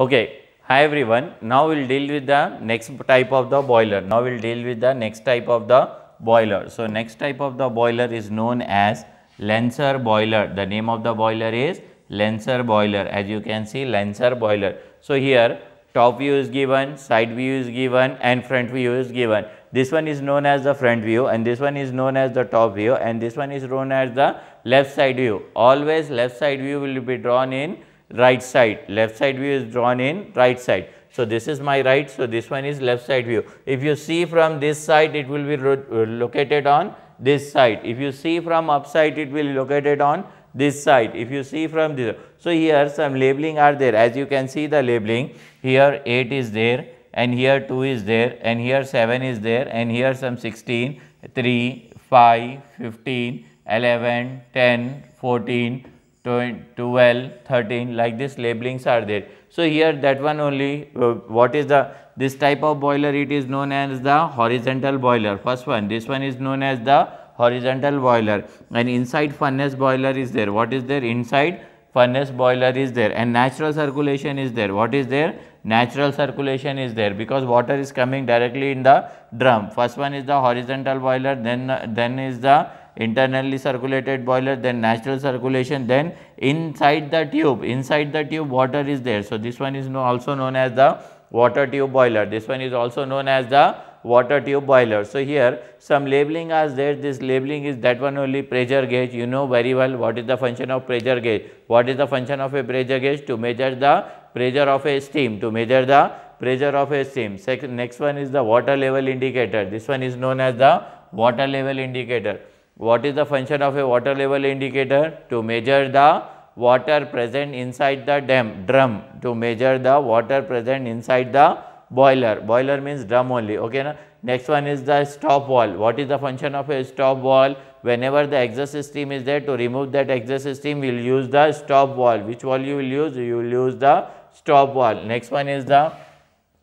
Okay, hi everyone. Now we will deal with the next type of the boiler. Now we will deal with the next type of the boiler. So, next type of the boiler is known as Lenser boiler. The name of the boiler is Lenser boiler. As you can see, Lenser boiler. So, here top view is given, side view is given and front view is given. This one is known as the front view and this one is known as the top view and this one is known as the left side view. Always left side view will be drawn in right side, left side view is drawn in right side. So, this is my right, so this one is left side view. If you see from this side, it will be located on this side. If you see from upside, it will be located on this side. If you see from this, so here some labeling are there. As you can see the labeling, here 8 is there and here 2 is there and here 7 is there and here some 16, 3, 5, 15, 11, 10, 14, 12, 13, like this labelings are there. So, here that one only what is the this type of boiler, it is known as the horizontal boiler. First one, this one is known as the horizontal boiler and inside furnace boiler is there. What is there? Inside furnace boiler is there and natural circulation is there. What is there? Natural circulation is there because water is coming directly in the drum. First one is the horizontal boiler, then is the internally circulated boiler, then natural circulation, then inside the tube water is there. So, this one is also known as the water tube boiler. This one is also known as the water tube boiler. So, here some labeling is there. This labeling is that one only pressure gauge. You know very well what is the function of pressure gauge. What is the function of a pressure gauge? To measure the pressure of a steam, to measure the pressure of a steam. Next one is the water level indicator. This one is known as the water level indicator. What is the function of a water level indicator? To measure the water present inside the drum, to measure the water present inside the boiler. Boiler means drum only. Okay, na? Next one is the stop valve. What is the function of a stop valve? Whenever the exhaust steam is there, to remove that exhaust steam, we will use the stop valve. Which valve you will use? You will use the stop valve. Next one is the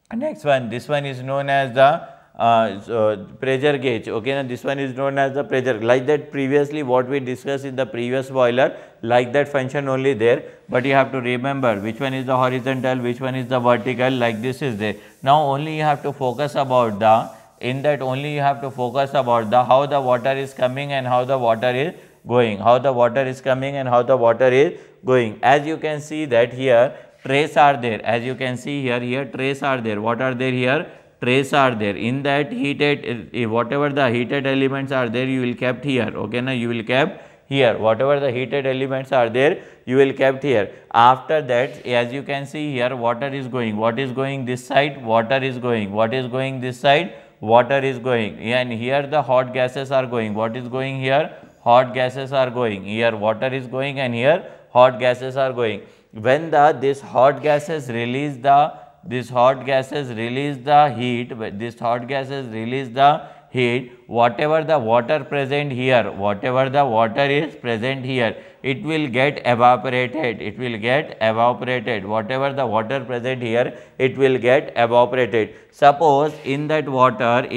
this one is known as the pressure gauge. Okay, now this one is known as the pressure, like that previously what we discussed in the previous boiler, like that function only there, but you have to remember which one is the horizontal, which one is the vertical, like this is there. Now only you have to focus about the, in that only you have to focus about the how the water is coming and how the water is going, how the water is coming and how the water is going. As you can see that here trays are there, as you can see here trays are there. What are there here? Trays are there. In that heated, whatever the heated elements are there, you will kept here. Okay, now you will kept here. Whatever the heated elements are there, you will kept here. After that, as you can see here, water is going. What is going this side? Water is going. What is going this side? Water is going. And here the hot gases are going. What is going here? Hot gases are going. Here water is going and here hot gases are going. When this hot gases release the heat, whatever the water present here, whatever the water is present here, it will get evaporated, whatever the water present here, it will get evaporated. Suppose in that water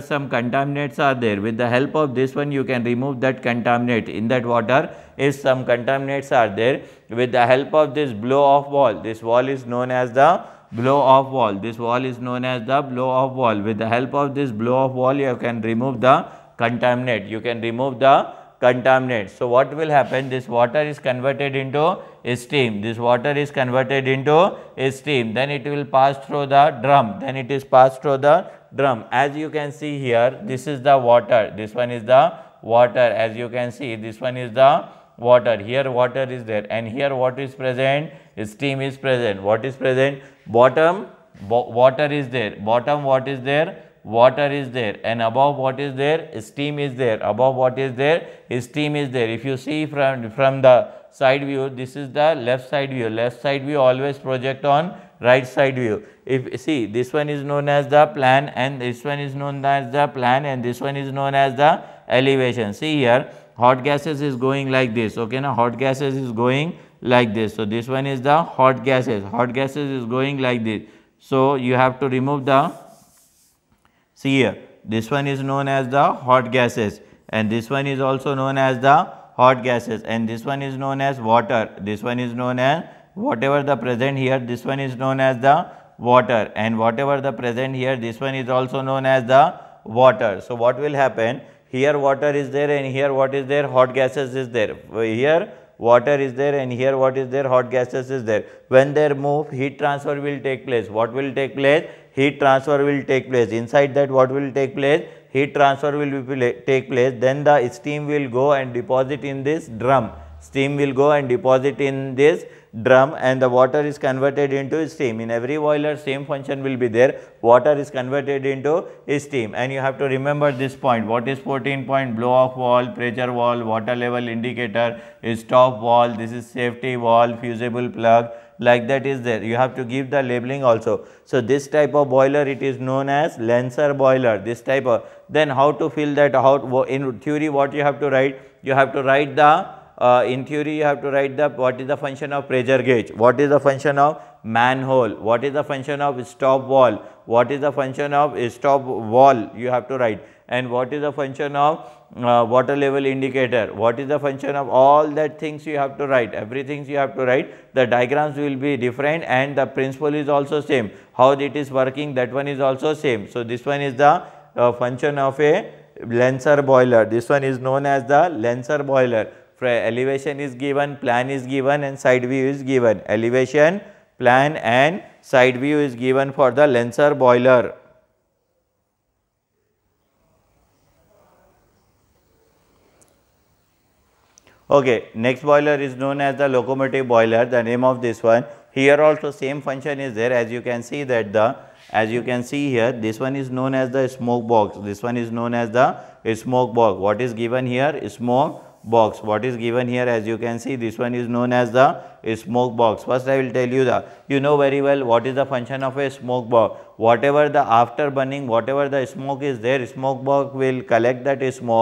some contaminants are there. With the help of this one, you can remove that contaminant. In that water, if some contaminants are there, with the help of this blow off valve, this valve is known as the blow off valve. This valve is known as the blow off valve. With the help of this blow off valve, you can remove the contaminant. So, what will happen? This water is converted into steam. Then it will pass through the drum. As you can see here, this is the water. This one is the water. As you can see, this one is the water. Here water is there and here what is present? Steam is present. What is present? Bottom water is there. Bottom what is there? Water is there. And above what is there? Steam is there. Above what is there? Steam is there. If you see from the side view, this is the left side view. Left side view always project on right side view. If see, this one is known as the plan and this one is known as the plan and this one is known as the elevation. See here, hot gases is going like this. Okay, now hot gases is going like this. So, this one is the hot gases is going like this. So, you have to remove the, see here, this one is known as the hot gases and this one is also known as the hot gases and this one is known as water. This one is known as whatever the present here, this one is known as the water, and whatever the present here, this one is also known as the water. So what will happen? Here water is there and here what is there? Hot gases is there. Here water is there and here what is there? Hot gases is there. When they move, heat transfer will take place. What will take place? Heat transfer will take place. Inside that, what will take place? Heat transfer will take place. Then the steam will go and deposit in this drum. Steam will go and deposit in this drum, and the water is converted into steam. In every boiler, same function will be there. Water is converted into steam, and you have to remember this point. What is 14 point? Blow off valve, pressure valve, water level indicator, stop valve, this is safety valve, fusible plug, like that is there. You have to give the labeling also. So this type of boiler, it is known as Lenser boiler. This type of, then how to fill that out? In theory, what you have to write? You have to write the in theory, you have to write the what is the function of pressure gauge, what is the function of manhole, what is the function of stop valve, what is the function of stop valve, you have to write, and what is the function of water level indicator, what is the function of all that things you have to write, everything you have to write. The diagrams will be different and the principle is also same. How it is working, that one is also same. So this one is the function of a Lenser boiler. This one is known as the Lenser boiler. Elevation is given, plan is given, and side view is given. Elevation, plan and side view is given for the Lenser boiler. Okay, next boiler is known as the locomotive boiler, the name of this one. Here also same function is there, as you can see that here, this one is known as the smoke box. This one is known as the smoke box. What is given here? Smoke box. What is given here, as you can see, this one is known as the smoke box. First I will tell you you know very well what is the function of a smoke box. Whatever the after burning, whatever the smoke is there, smoke box will collect that smoke